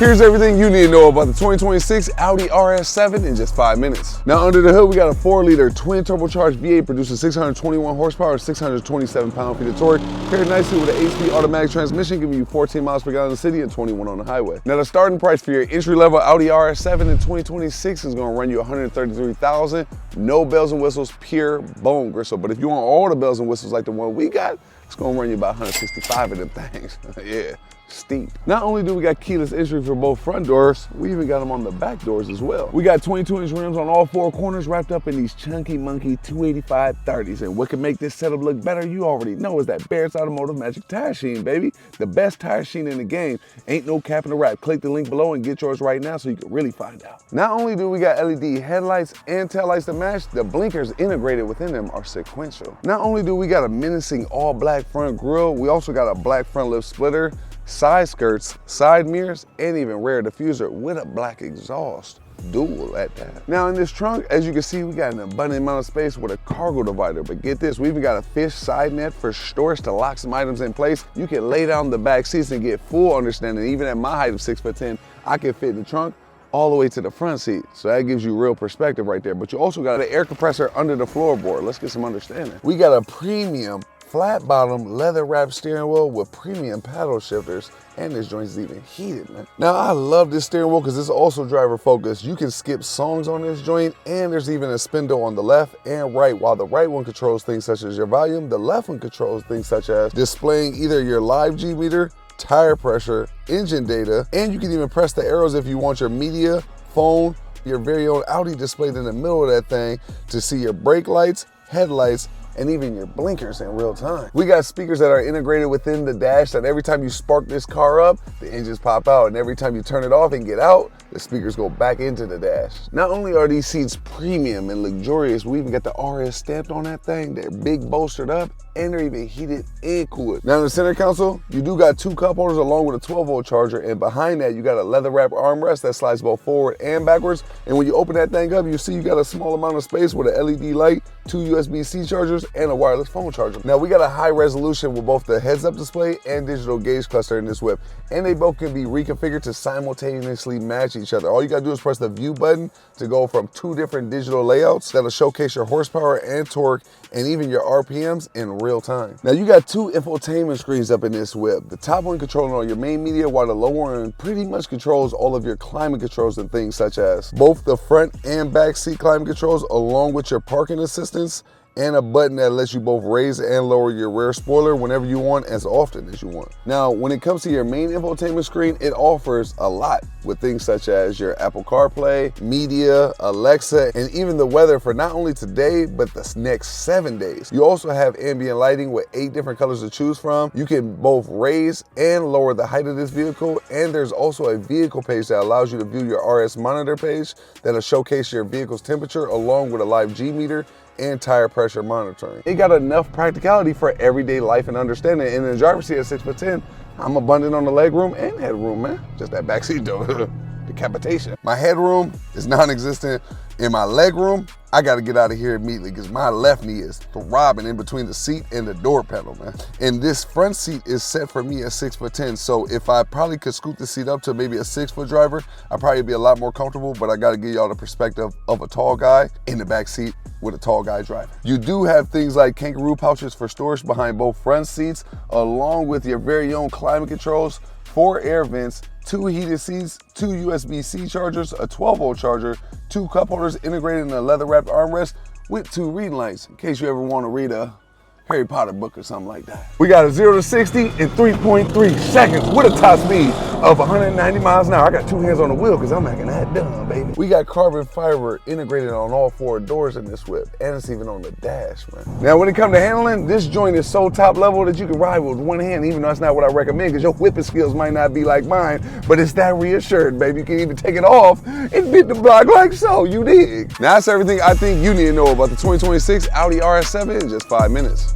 Here's everything you need to know about the 2026 Audi RS7 in just 5 minutes. Now under the hood, we got a 4-liter twin turbocharged V8 producing 621 horsepower, 627 pound-feet of torque, paired nicely with an 8-speed automatic transmission, giving you 14 miles per gallon in the city and 21 on the highway. Now the starting price for your entry-level Audi RS7 in 2026 is gonna run you $133,000, no bells and whistles, pure bone gristle. But if you want all the bells and whistles like the one we got, it's gonna run you about 165 of them things. Yeah, steep. Not only do we got keyless entry for both front doors, we even got them on the back doors as well. We got 22-inch rims on all 4 corners wrapped up in these chunky monkey 285/30s. And what can make this setup look better, you already know, is that Barrett's Automotive Magic Tire Sheen, baby. The best tire sheen in the game. Ain't no cap in the wrap. Click the link below and get yours right now so you can really find out. Not only do we got LED headlights and taillights to match, the blinkers integrated within them are sequential. Not only do we got a menacing all black front grille, we also got a black front lip splitter, side skirts, side mirrors, and even rear diffuser with a black exhaust. Dual at that. Now in this trunk, as you can see, we got an abundant amount of space with a cargo divider. But get this, we even got a fish side net for storage to lock some items in place. You can lay down the back seats and get full understanding. Even at my height of 6'10", I can fit in the trunk all the way to the front seat. So that gives you real perspective right there. But you also got an air compressor under the floorboard. Let's get some understanding. We got a premium flat bottom leather wrapped steering wheel with premium paddle shifters, and this joint is even heated, man. Now I love this steering wheel because it's also driver focused. You can skip songs on this joint, and there's even a spindle on the left and right. While the right one controls things such as your volume, the left one controls things such as displaying either your live G meter, tire pressure, engine data, and you can even press the arrows if you want your media, phone, your very own Audi displayed in the middle of that thing to see your brake lights, headlights, and even your blinkers in real time. We got speakers that are integrated within the dash that every time you spark this car up, the engines pop out, and every time you turn it off and get out, the speakers go back into the dash. Not only are these seats premium and luxurious, we even got the RS stamped on that thing. They're big bolstered up, and they're even heated and cooled. Now in the center console, you do got 2 cup holders along with a 12-volt charger, and behind that you got a leather wrap armrest that slides both forward and backwards. And when you open that thing up, you see you got a small amount of space with an LED light, 2 USB-C chargers, and a wireless phone charger. Now we got a high resolution with both the heads-up display and digital gauge cluster in this whip, and they both can be reconfigured to simultaneously match each other. All you gotta do is press the view button to go from 2 different digital layouts that'll showcase your horsepower and torque and even your RPMs in real time. Now you got 2 infotainment screens up in this whip. The top one controlling all your main media, while the lower one pretty much controls all of your climate controls and things such as both the front and back seat climate controls, along with your parking assistance, and a button that lets you both raise and lower your rear spoiler whenever you want, as often as you want. Now, when it comes to your main infotainment screen, it offers a lot with things such as your Apple CarPlay, media, Alexa, and even the weather for not only today, but the next 7 days. You also have ambient lighting with 8 different colors to choose from. You can both raise and lower the height of this vehicle, and there's also a vehicle page that allows you to view your RS monitor page that'll showcase your vehicle's temperature along with a live G meter and tire pressure monitoring. It got enough practicality for everyday life and understanding. And in the driver's seat at 6'10", I'm abundant on the legroom and headroom, man. Just that backseat though, decapitation. My headroom is non-existent. In my legroom, I gotta get out of here immediately because my left knee is throbbing in between the seat and the door panel, man. And this front seat is set for me at 6'10", so if I probably could scoot the seat up to maybe a 6-foot driver, I'd probably be a lot more comfortable, but I gotta give y'all the perspective of a tall guy in the back seat with a tall guy driving. You do have things like kangaroo pouches for storage behind both front seats, along with your very own climate controls, 4 air vents, 2 heated seats, 2 USB-C chargers, a 12-volt charger, 2 cup holders integrated in a leather-wrapped armrest with 2 reading lights in case you ever want to read a Harry Potter book or something like that. We got a 0 to 60 in 3.3 seconds with a top speed of 190 miles an hour. I got 2 hands on the wheel because I'm making that done, baby. We got carbon fiber integrated on all 4 doors in this whip, and it's even on the dash, man. Now, when it comes to handling, this joint is so top level that you can ride with one hand, even though that's not what I recommend because your whipping skills might not be like mine, but it's that reassured, baby. You can even take it off and hit the block like so, you dig? Now, that's everything I think you need to know about the 2026 Audi RS7 in just 5 minutes.